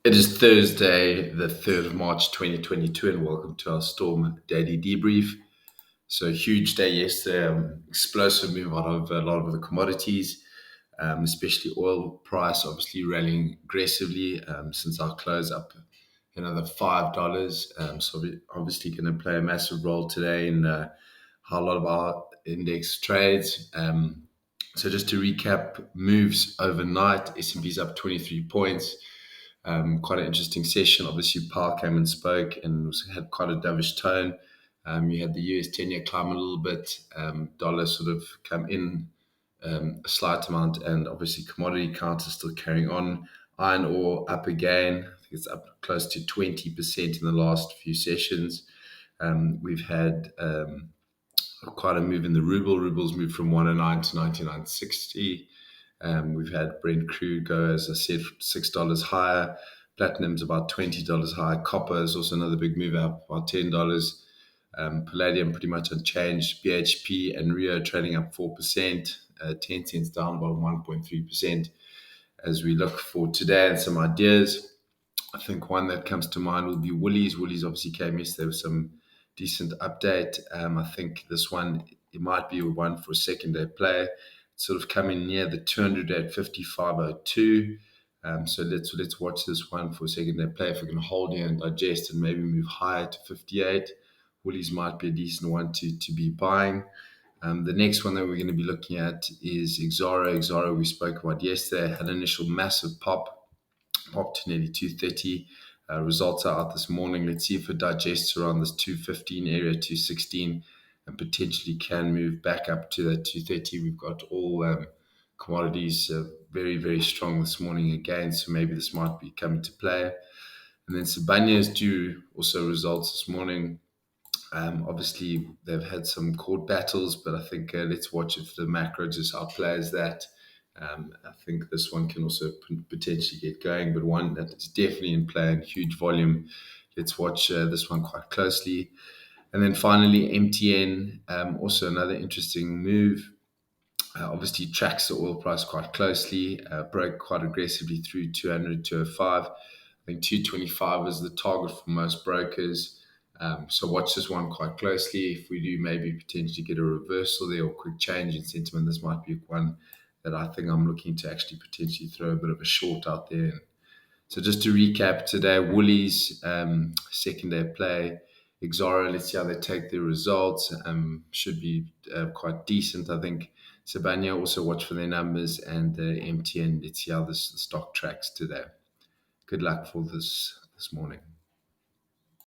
It is Thursday, the 3rd of March 2022, and welcome to our Storm Daily Debrief. So, huge day yesterday, explosive move out of a lot of the commodities, especially oil price, obviously rallying aggressively since our close up another $5. So, we're obviously going to play a massive role today in how a lot of our index trades. So, just to recap, moves overnight, S&P's up 23 points. Quite an interesting session. Obviously, Powell came and spoke and had quite a dovish tone. You had the US 10-year climb a little bit, dollar sort of come in a slight amount, and obviously commodity count is still carrying on. Iron ore up again. I think it's up close to 20% in the last few sessions. We've had quite a move in the ruble. Ruble's moved from 109 to 99.60. We've had Brent crude go, as I said, $6 higher. Platinum's about $20 higher. Copper is also another big move up, about $10. Palladium pretty much unchanged. BHP and Rio trading up 4%. 10 cents down about 1.3%. As we look for today and some ideas, I think one that comes to mind will be Woolies. Woolies obviously came yesterday with some decent update. I think this one, it might be one for a second day play. It's sort of coming near the 200 at 55.02. So let's watch this one for a second day play. If we can hold here and digest and maybe move higher to 58, Woolies might be a decent one to be buying. The next one that we're going to be looking at is Exxaro. Exxaro we spoke about yesterday, had an initial massive pop to nearly 230. Results are out this morning. Let's see if it digests around this 215 area, 216, and potentially can move back up to that 230. We've got all commodities very, very strong this morning again, so maybe this might be coming to play. And then Sibanye is due also results this morning. Obviously, they've had some court battles, but I think let's watch if the macro just outplays that. I think this one can also potentially get going, but one that is definitely in play and huge volume. Let's watch this one quite closely. And then finally, MTN, also another interesting move. Obviously, tracks the oil price quite closely, broke quite aggressively through 200, 205. I think 225 is the target for most brokers. So watch this one quite closely. If we do maybe potentially get a reversal there or quick change in sentiment, this might be one that I think I'm looking to actually potentially throw a bit of a short out there. So just to recap today, Woolies, second day play. Exxaro, let's see how they take their results. Should be quite decent, I think. Sibanye, also watch for their numbers. And MTN, let's see how this stock tracks today. Good luck for this morning.